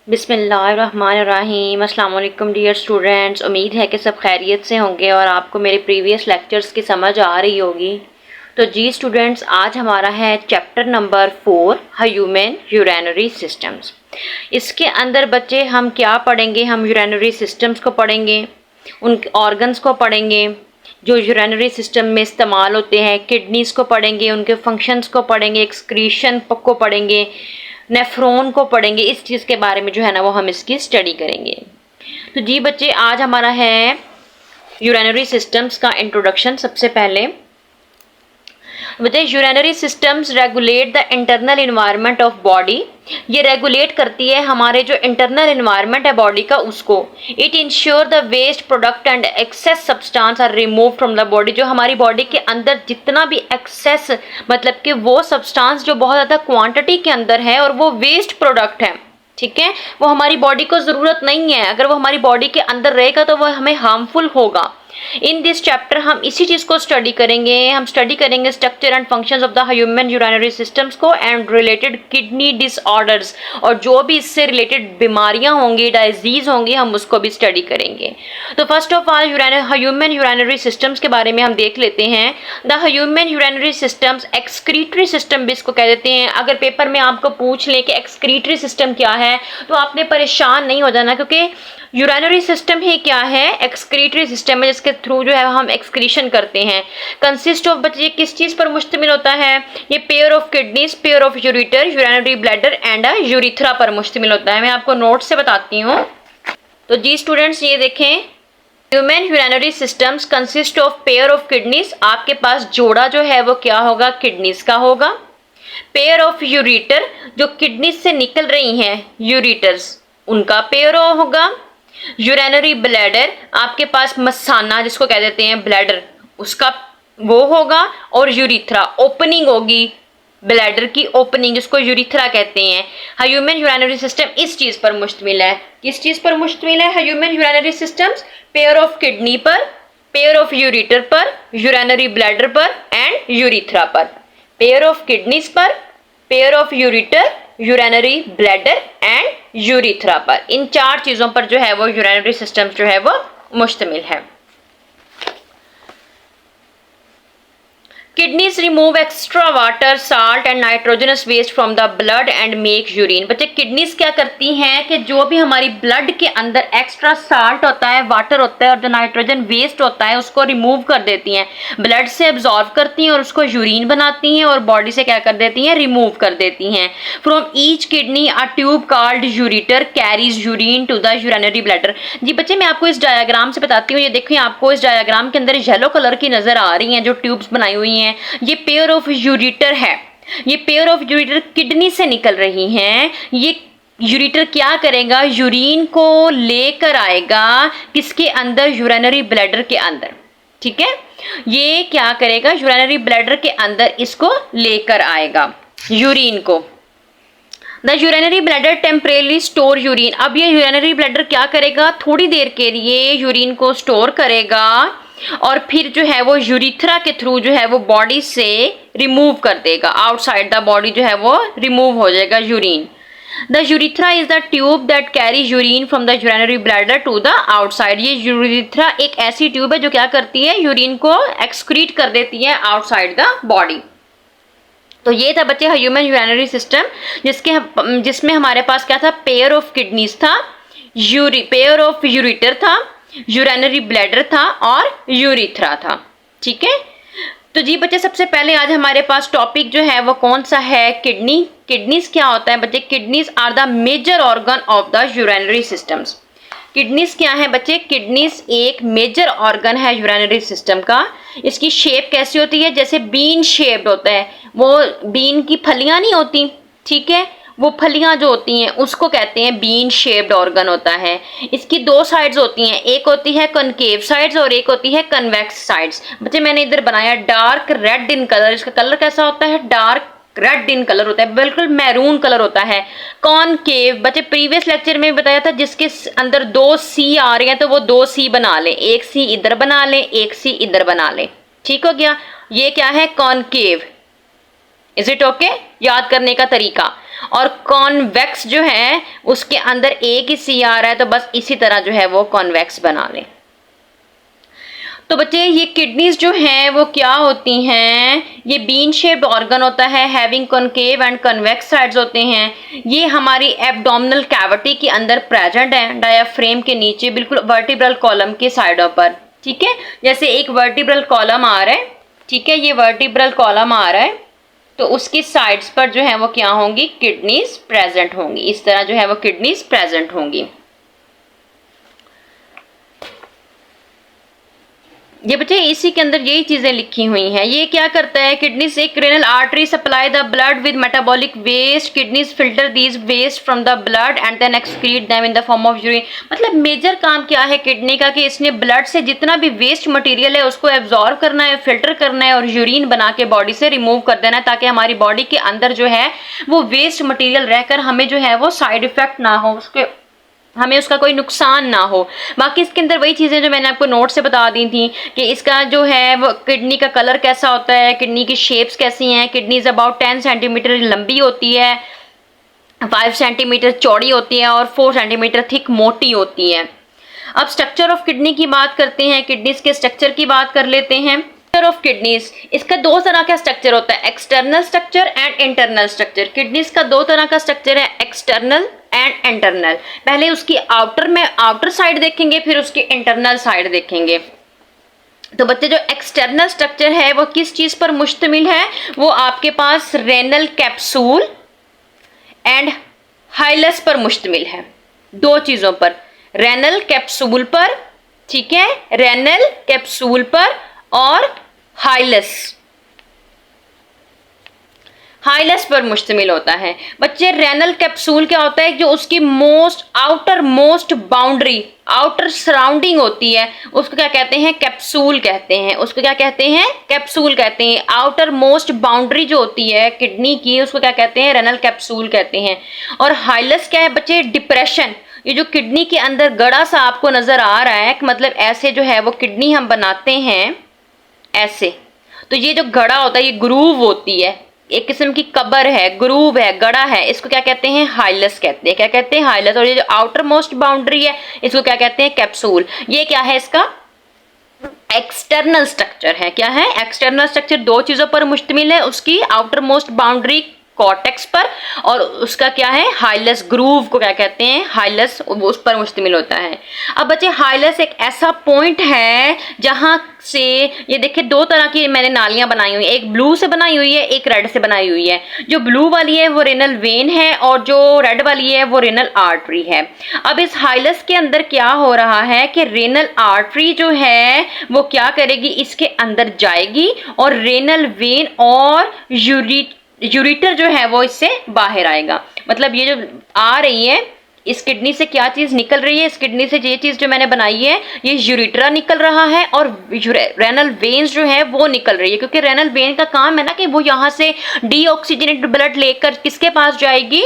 बिस्मिल्लाहिर्रहमानिर्रहीम। अस्सलाम वालेकुम डियर स्टूडेंट्स। उम्मीद है कि सब खैरियत से होंगे और आपको मेरे प्रीवियस लेक्चर्स की समझ आ रही होगी। तो जी स्टूडेंट्स, आज हमारा है chapter number 4 human urinary systems. इसके अंदर बच्चे हम क्या पढ़ेंगे? हम यूरिनरी सिस्टम्स को पढ़ेंगे, उन ऑर्गन्स को पढ़ेंगे जो यूरिनरी सिस्टम में इस्तेमाल होते हैं, किडनीज़ को पढ़ेंगे, उनके फंक्शंस को पढ़ेंगे, एक्सक्रीशन को पढ़ेंगे, नेफ्रॉन को पढ़ेंगे। इस चीज़ के बारे में जो है ना वो हम इसकी स्टडी करेंगे। तो जी बच्चे, आज हमारा है यूरिनरी सिस्टम्स का इंट्रोडक्शन। सबसे पहले बच्चे, urinary systems regulate the internal environment of body. ये रेगुलेट करती है हमारे जो इंटरनल इन्वायरमेंट है बॉडी का, उसको। It ensure the waste product and excess substance are remove from the body. जो हमारी बॉडी के अंदर जितना भी एक्सेस, मतलब कि वो सब्सटेंस जो बहुत ज़्यादा क्वांटिटी के अंदर है और वो वेस्ट प्रोडक्ट है, ठीक है, वो हमारी बॉडी को ज़रूरत नहीं है। अगर वो हमारी बॉडी के अंदर रहेगा तो वो हमें हार्मफुल होगा। इन दिस चैप्टर हम इसी चीज़ को स्टडी करेंगे। हम स्टडी करेंगे structure and functions of the human urinary systems को एंड रिलेटेड किडनी डिसऑर्डर्स, और जो भी इससे रिलेटेड बीमारियां होंगी, डाइजीज होंगी, हम उसको भी स्टडी करेंगे। तो first of all human urinary systems के बारे में हम देख लेते हैं। The human urinary systems, excretory system भी इसको कह देते हैं। अगर पेपर में आपको पूछ ले कि एक्सक्रीटरी सिस्टम क्या है तो आपने परेशान नहीं हो जाना, क्योंकि यूरिनरी सिस्टम ही क्या है, एक्सक्रीटरी सिस्टम है, जिसके थ्रू जो है हम एक्सक्रीशन करते हैं। कंसिस्ट ऑफ, बच्चे किस चीज़ पर मुश्तमिल होता है? ये pair of kidneys, pair of ureter, urinary bladder and urethra पर मुश्तमिल होता है। मैं आपको नोट से बताती हूँ। तो जी स्टूडेंट्स, ये देखें, human urinary systems consist of pair of kidneys. आपके पास जोड़ा जो है वो क्या होगा? किडनीज का होगा। पेयर ऑफ यूरिटर, जो किडनीज से निकल रही हैं यूरिटर्स, उनका पेयर होगा। यूरिनरी ब्लैडर, आपके पास मसाना जिसको कह देते हैं ब्लैडर, उसका वो होगा। और यूरिथ्रा, ओपनिंग होगी ब्लैडर की, ओपनिंग जिसको यूरिथ्रा कहते हैं। ह्यूमन यूरिनरी सिस्टम इस चीज पर मुश्तमिल है। किस चीज पर मुश्तमिल है human urinary systems? Pair of kidney पर, पेयर ऑफ यूरिटर पर, यूरिनरी ब्लैडर पर एंड यूरिथ्रा पर। पेयर ऑफ किडनीज पर, pair of ureter, urinary bladder and urethra पर। इन चार चीजों पर जो है वो यूरिनरी सिस्टम जो है वो मुश्तमिल है। Kidneys remove extra water, salt and nitrogenous waste from the blood and make urine. बच्चे, किडनीज क्या करती हैं कि जो भी हमारी ब्लड के अंदर एक्स्ट्रा साल्ट होता है, वाटर होता है और जो नाइट्रोजन वेस्ट होता है, उसको रिमूव कर देती हैं। ब्लड से एब्जॉर्व करती हैं और उसको यूरिन बनाती हैं और बॉडी से क्या कर देती हैं? रिमूव कर देती हैं। From each kidney a tube called ureter carries urine to the urinary bladder. जी बच्चे, मैं आपको इस डायग्राम से बताती हूँ। ये देखिए, आपको इस डायग्राम के अंदर येलो कलर की नजर आ रही हैं जो ट्यूब्स बनाई हुई हैं। ये पेयर ऑफ यूरिटर है। ये पेयर ऑफ यूरिटर किडनी से निकल रही हैं। ये यूरिटर क्या करेगा? यूरिन को लेकर आएगा किसके अंदर? यूरिनरी ब्लैडर के अंदर, ठीक है। ये क्या करेगा? यूरिनरी ब्लैडर के अंदर इसको लेकर आएगा यूरिन को। The urinary bladder temporarily store urine. अब ये यूरिनरी ब्लैडर क्या करेगा? थोड़ी देर के लिए यूरिन को स्टोर करेगा और फिर जो है वो यूरिथ्रा के थ्रू जो है वो बॉडी से रिमूव कर देगा। आउटसाइड द बॉडी जो है वो रिमूव हो जाएगा urine. The urethra is the tube that carry urine from the urinary bladder to the outside. ये यूरिथ्रा एक ऐसी ट्यूब है जो क्या करती है? यूरिन को एक्सक्रीट कर देती है आउटसाइड द बॉडी। तो ये था बच्चे ह्यूमन यूरिनरी सिस्टम, जिसमें हमारे पास क्या था? पेयर ऑफ किडनीज था, पेयर ऑफ यूरिटर था, यूरिनरी ब्लैडर था और यूरिथ्रा था, ठीक है। तो जी बच्चे, सबसे पहले आज हमारे पास टॉपिक जो है वो कौन सा है? किडनी। किडनीज क्या होता है बच्चे? Kidneys are the major organ of the urinary systems. Kidneys क्या है बच्चे? किडनीज एक मेजर ऑर्गन है यूरिनरी सिस्टम का। इसकी शेप कैसी होती है? जैसे बीन शेप्ड होता है। वो बीन की फलियां नहीं होती, ठीक है, वो फलियां जो होती हैं उसको कहते हैं बीन शेप्ड ऑर्गन होता है। इसकी दो साइड्स होती हैं, एक होती है कॉनकेव साइड्स और एक होती है कन्वेक्स साइड्स। बच्चे, मैंने इधर बनाया डार्क रेड इन कलर। इसका कलर कैसा होता है? डार्क रेड इन कलर होता है, बिल्कुल मैरून कलर होता है। कॉनकेव, बच्चे प्रीवियस लेक्चर में बताया था, जिसके अंदर दो सी आ रही हैं तो वो दो सी बना लें, एक सी इधर बना लें, एक सी इधर बना लें, ठीक हो गया। ये क्या है? कॉनकेव। Is it okay? याद करने का तरीका। और कॉन्वेक्स जो है उसके अंदर एक ही सी आ रहा है, तो बस इसी तरह जो है वो कॉन्वेक्स बना लें। तो बच्चे ये किडनीज जो हैं वो क्या होती हैं, ये बीन शेप्ड ऑर्गन होता है, having concave and convex sides होते हैं। ये हमारी एब्डोमिनल कैविटी के अंदर प्रेजेंट है, डायाफ्रेम के नीचे बिल्कुल वर्टिब्रल कॉलम के साइडों पर। ठीक है, जैसे एक वर्टिब्रल कॉलम आ रहा है, ठीक है, ये वर्टिब्रल कॉलम आ रहा है, तो उसकी साइड्स पर जो है वो क्या होंगी, किडनीज प्रेजेंट होंगी। इस तरह जो है वो किडनीज प्रेजेंट होंगी। ये बच्चे इसी के अंदर यही चीजें लिखी हुई हैं। ये क्या करता है, किडनी से renal artery supply the blood with metabolic waste, kidneys filter these waste from the blood and then excrete them in the form of urine. मतलब मेजर काम क्या है किडनी का, कि इसने ब्लड से जितना भी वेस्ट मटेरियल है उसको एब्जॉर्ब करना है, फिल्टर करना है और यूरिन बना के बॉडी से रिमूव कर देना है, ताकि हमारी बॉडी के अंदर जो है वो वेस्ट मटेरियल रहकर हमें जो है वो साइड इफेक्ट ना हो, उसके हमें उसका कोई नुकसान ना हो। बाकी इसके अंदर वही चीज़ें जो मैंने आपको नोट से बता दी थी कि इसका जो है वो किडनी का कलर कैसा होता है, किडनी की शेप्स कैसी हैं। किडनी इज अबाउट 10 सेंटीमीटर लंबी होती है, 5 सेंटीमीटर चौड़ी होती है और 4 सेंटीमीटर थिक मोटी होती है। अब स्ट्रक्चर ऑफ किडनी की बात करते हैं, किडनीज के स्ट्रक्चर की बात कर लेते हैं। स्ट्रक्चर ऑफ किडनीज, इसका दो तरह का स्ट्रक्चर होता है, external structure and internal structure. Kidneys का दो तरह का स्ट्रक्चर है, एक्सटर्नल एंड इंटरनल। पहले उसकी आउटर साइड देखेंगे, फिर उसकी इंटरनल साइड देखेंगे। तो बच्चे जो एक्सटर्नल स्ट्रक्चर है वो किस चीज पर मुश्तमिल है, वो आपके पास रेनल कैप्सूल एंड हाइलस पर मुश्तमिल है। दो चीजों पर, रेनल कैप्सूल पर, ठीक है, रेनल कैप्सूल पर और हाइलस पर मुश्तमिल होता है। बच्चे रेनल कैप्सूल क्या होता है, जो उसकी outer most boundary, outer surrounding होती है, उसको क्या कहते हैं, कैप्सूल कहते हैं। उसको क्या कहते हैं, कैप्सूल कहते हैं। आउटर मोस्ट बाउंड्री जो होती है किडनी की, उसको क्या कहते हैं, रेनल कैप्सूल कहते हैं। और हाइलस क्या है बच्चे, डिप्रेशन। ये जो किडनी के अंदर गड़ा सा आपको नजर आ रहा है, मतलब ऐसे जो है वो किडनी हम बनाते हैं ऐसे, तो ये जो गड़ा होता है ये ग्रूव होती है, एक किस्म की कबर है, ग्रूव है, गड़ा है, इसको क्या कहते हैं, हाइलस कहते हैं। क्या कहते हैं, हाइलस। और ये जो आउटर मोस्ट बाउंड्री है इसको क्या कहते हैं, कैप्सूल। ये क्या है, इसका एक्सटर्नल स्ट्रक्चर है। क्या है, एक्सटर्नल स्ट्रक्चर दो चीजों पर मुश्तमिल है, उसकी आउटर मोस्ट बाउंड्री कॉर्टेक्स पर, और उसका क्या है, हाइलस, ग्रूव को क्या कहते हैं, हाइलस, उस पर मुश्तमिल होता है। अब बच्चे हाइलस एक ऐसा पॉइंट है जहां से, ये देखिए दो तरह की मैंने नालियां बनाई हुई है, एक ब्लू से बनाई हुई है, एक रेड से बनाई हुई है। जो ब्लू वाली है वो रेनल वेन है और जो रेड वाली है वो रेनल आर्टरी है। अब इस हाइलस के अंदर क्या हो रहा है कि रेनल आर्टरी जो है वो क्या करेगी, इसके अंदर जाएगी और रेनल वेन और यूरिटर जो है वो इससे बाहर आएगा। मतलब ये जो आ रही है, इस किडनी से क्या चीज निकल रही है, इस किडनी से ये चीज जो मैंने बनाई है, ये यूरिट्रा निकल रहा है और रेनल वेन्स जो है वो निकल रही है। क्योंकि रेनल वेन का काम है ना कि वो यहाँ से डीऑक्सीजनेटेड ब्लड लेकर किसके पास जाएगी,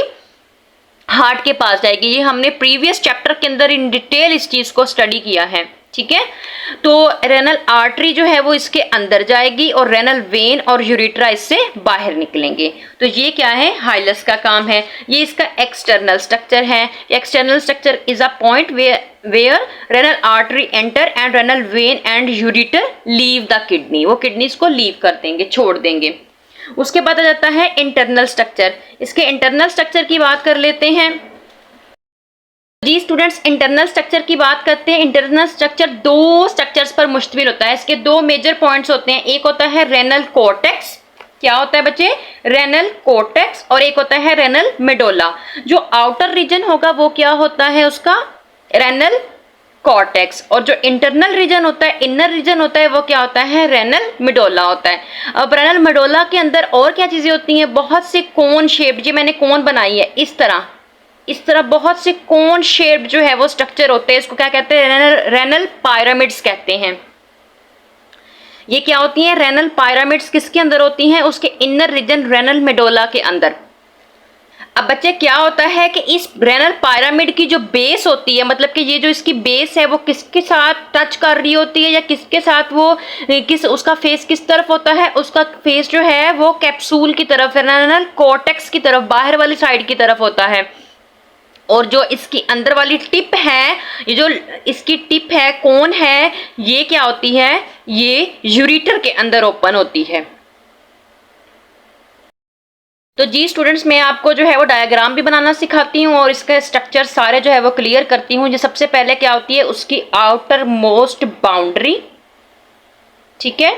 हार्ट के पास जाएगी। ये हमने प्रीवियस चैप्टर के अंदर इन डिटेल इस चीज को स्टडी किया है, ठीक है। तो रेनल आर्टरी जो है वो इसके अंदर जाएगी और रेनल वेन और यूरिट्रा इससे बाहर निकलेंगे। तो ये क्या है, हाइलस का काम है। ये इसका एक्सटर्नल स्ट्रक्चर है। External structure is a point where renal artery enter and renal vein and ureter leave the kidney. वो किडनीज को लीव कर देंगे, छोड़ देंगे। उसके बाद आ जाता है इंटरनल स्ट्रक्चर। इसके इंटरनल स्ट्रक्चर की बात कर लेते हैं जी स्टूडेंट्स। इंटरनल स्ट्रक्चर की बात करते हैं। इंटरनल स्ट्रक्चर दो स्ट्रक्चर्स पर मुश्तमिल होता है। इसके दो मेजर पॉइंट्स होते हैं, एक होता है रेनल कॉर्टेक्स। क्या होता है बच्चे, रेनल कॉर्टेक्स, और एक होता है रेनल मेडोला। जो आउटर रीजन होगा वो क्या होता है उसका, रेनल कॉर्टेक्स, और जो इंटरनल रीजन होता है, इनर रीजन होता है, वो क्या होता है, रेनल मेडोला होता है। अब रेनल मेडोला के अंदर और क्या चीजें होती हैं, बहुत से कोन शेप, जी मैंने कोन बनाई है इस तरह बहुत से कोन शेप जो है वो स्ट्रक्चर होते हैं। इसको क्या कहते हैं, रेनल पायरामिड्स कहते हैं। ये क्या होती हैं, रेनल पायरामिड्स किसके अंदर होती हैं, उसके इनर रीजन रेनल मेडोला के अंदर। अब बच्चे क्या होता है कि इस रेनल पिरामिड की जो बेस होती है, मतलब कि ये जो इसकी बेस है वो किसके साथ टच कर रही होती है या किसके साथ वो किस उसका फेस किस तरफ होता है, उसका फेस जो है वो कैप्सूल की तरफ, रेनल कॉर्टेक्स की तरफ, बाहर वाली साइड की तरफ होता है। और जो इसकी अंदर वाली टिप है, ये जो इसकी टिप है, कौन है, ये क्या होती है, ये यूरेटर के अंदर ओपन होती है। तो जी स्टूडेंट्स, मैं आपको जो है वो डायग्राम भी बनाना सिखाती हूँ और इसका स्ट्रक्चर सारे जो है वो क्लियर करती हूँ। जो सबसे पहले क्या होती है, उसकी आउटर मोस्ट बाउंड्री, ठीक है,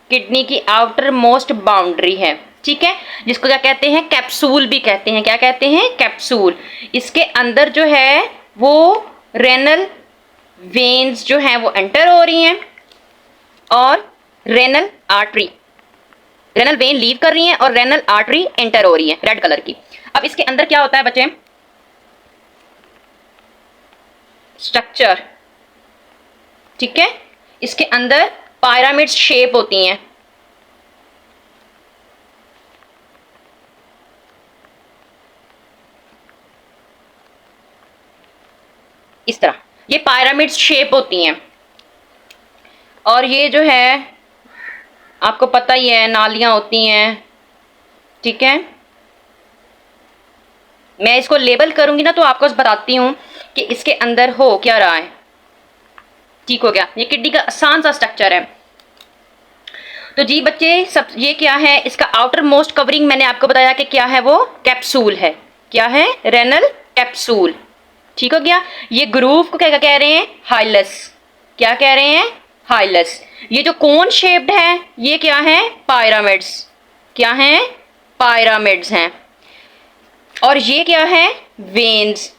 किडनी की आउटर मोस्ट बाउंड्री है, ठीक है, जिसको क्या कहते हैं, कैप्सूल भी कहते हैं। क्या कहते हैं, कैप्सूल। इसके अंदर जो है वो रेनल वेन्स जो हैं वो एंटर हो रही हैं और renal artery, renal vein leave कर रही हैं और रेनल आर्टरी एंटर हो रही है, रेड कलर की। अब इसके अंदर क्या होता है बच्चे, स्ट्रक्चर, ठीक है, इसके अंदर पिरामिड शेप होती हैं। इस तरह ये पिरामिड शेप होती हैं और ये जो है आपको पता ही है, नालियां होती हैं, ठीक है। मैं इसको लेबल करूंगी ना तो आपको बताती हूं कि इसके अंदर हो क्या रहा है। ठीक हो गया, ये किडनी का आसान सा स्ट्रक्चर है। तो जी बच्चे, सब ये क्या है, इसका आउटर मोस्ट कवरिंग मैंने आपको बताया कि क्या है, वो कैप्सूल है। क्या है, रेनल कैप्सूल। ठीक हो गया। ये ग्रूव को क्या कह रहे हैं, हाइलस। क्या कह रहे हैं, हाइलस। ये जो कोन शेप्ड है ये क्या है, पायरामिड्स। क्या है, पायरामिड्स हैं। और ये क्या है, वेन्स।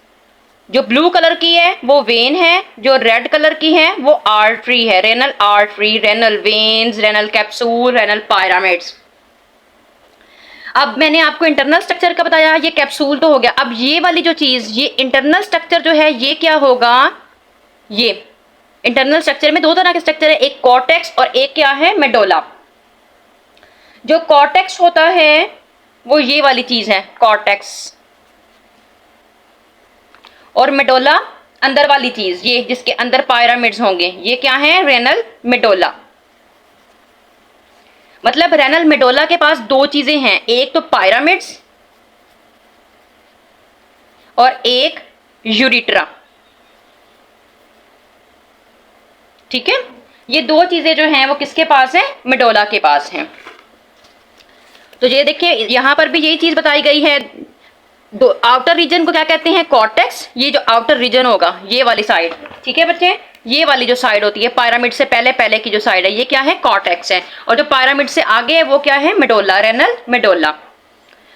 जो ब्लू कलर की है वो वेन है, जो रेड कलर की है वो आर्टरी है, renal artery, renal veins, renal capsule, renal pyramids. अब मैंने आपको इंटरनल स्ट्रक्चर का बताया, ये कैप्सूल तो हो गया। अब ये वाली जो चीज, ये इंटरनल स्ट्रक्चर जो है ये क्या होगा, ये इंटरनल स्ट्रक्चर में दो तरह के स्ट्रक्चर है, एक कॉर्टेक्स और एक क्या है, मेडोला। जो कॉर्टेक्स होता है वो ये वाली चीज है, कॉर्टेक्स, और मेडोला अंदर वाली चीज, ये जिसके अंदर पायरामिड्स होंगे, ये क्या है, रेनल मेडोला। मतलब रेनल मेडोला के पास दो चीजें हैं, एक तो पायरामिड्स और एक यूरेट्रा। ठीक है, ये दो चीजें जो हैं वो किसके पास है, मेडोला के पास हैं। तो ये देखिए यहां पर भी यही चीज बताई गई है। दो आउटर रीजन को क्या कहते हैं, कॉर्टेक्स। ये जो आउटर रीजन होगा ये वाली साइड, ठीक है बच्चे, ये वाली जो साइड होती है पिरामिड से पहले पहले की जो साइड है ये क्या है, कॉर्टेक्स है। और जो पिरामिड से आगे है वो क्या है, medulla, renal medulla.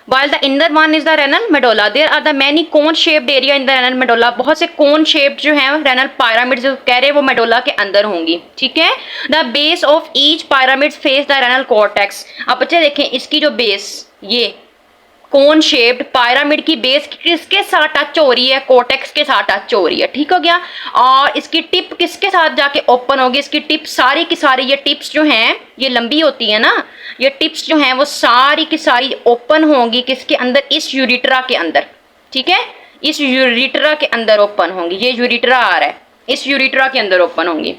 While the inner one is the renal medulla, there are the many cone shaped area in the renal medulla। बहुत से cone shaped जो हैं renal pyramids जो कह रहे हैं वो मेडोला के अंदर होंगी। ठीक है, the base of each pyramid face the renal cortex। अब बच्चे देखें इसकी जो बेस, ये कोन शेप्ड पिरामिड की बेस किसके साथ टच हो रही है, कोर्टेक्स के साथ टच हो रही है। ठीक हो गया। और इसकी टिप किसके साथ जाके ओपन होगी, इसकी टिप सारी की सारी, ये टिप्स जो हैं ये लंबी होती है ना, ये टिप्स जो हैं वो सारी की सारी ओपन होंगी किसके अंदर, इस यूरेट्रा के अंदर। ठीक है, इस यूरेट्रा के अंदर ओपन होंगी। ये यूरेट्रा आ रहा है, इस यूरेट्रा के अंदर ओपन होंगी।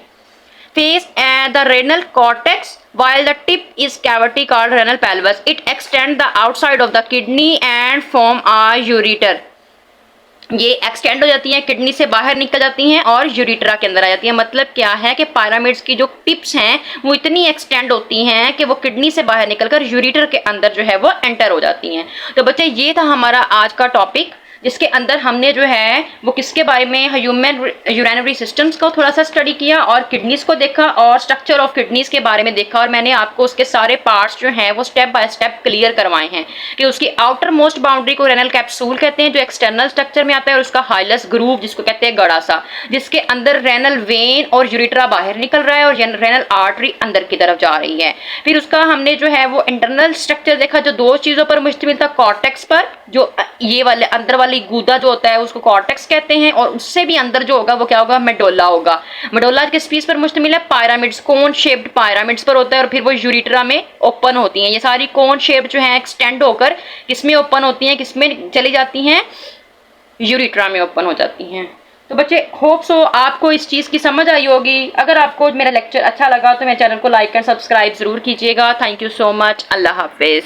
Face and the renal cortex, while the tip is cavity called renal pelvis. It extends the outside of the kidney and form a ureter। ये एक्सटेंड हो जाती हैं, किडनी से बाहर निकल जाती हैं और यूरेट्रा के अंदर आ जाती हैं। मतलब क्या है कि पिरामिड्स की जो टिप्स हैं वो इतनी एक्सटेंड होती हैं कि वो किडनी से बाहर निकलकर यूरेटर के अंदर जो है वो एंटर हो जाती हैं। तो बच्चे ये था हमारा आज का टॉपिक, जिसके अंदर हमने जो है वो किसके बारे में, ह्यूमन यूरिनरी सिस्टम्स को थोड़ा सा स्टडी किया और किडनीज को देखा और स्ट्रक्चर ऑफ किडनीज के बारे में देखा। और मैंने आपको उसके सारे पार्ट्स जो हैं वो स्टेप बाय स्टेप क्लियर करवाए हैं कि उसकी आउटर मोस्ट बाउंड्री को रेनल कैप्सूल कहते हैं जो एक्सटर्नल स्ट्रक्चर में आता है, और उसका हाइलस ग्रूव जिसको कहते हैं गड़ा सा, जिसके अंदर रेनल वेन और यूरेट्रा बाहर निकल रहा है और रेनल आर्टरी अंदर की तरफ जा रही है। फिर उसका हमने जो है वो इंटरनल स्ट्रक्चर देखा जो दो चीजों पर मुश्तमिल था, कॉर्टेक्स पर, जो ये वाले अंदर वाले वाली गूदा जो होता है उसको कॉर्टेक्स कहते हैं, और उससे भी अंदर जो होगा वो क्या होगा, मेडोला होगा। मेडोला किस पीस पर मुश्तमिल है, पायरामिड्स, कोन शेप्ड पायरामिड्स पर होता है, और फिर वो यूरिट्रा में ओपन होती हैं। ये सारी कोन शेप जो है एक्सटेंड होकर किसमें ओपन होती हैं, किसमें चली जाती हैं, यूरिट्रा में ओपन हो जाती हैं। तो बच्चे होप सो आपको इस चीज़ की समझ आई होगी। अगर आपको मेरा लेक्चर अच्छा लगा तो मेरे चैनल को लाइक एंड सब्सक्राइब ज़रूर कीजिएगा। Thank you so much. अल्लाह हाफिज़।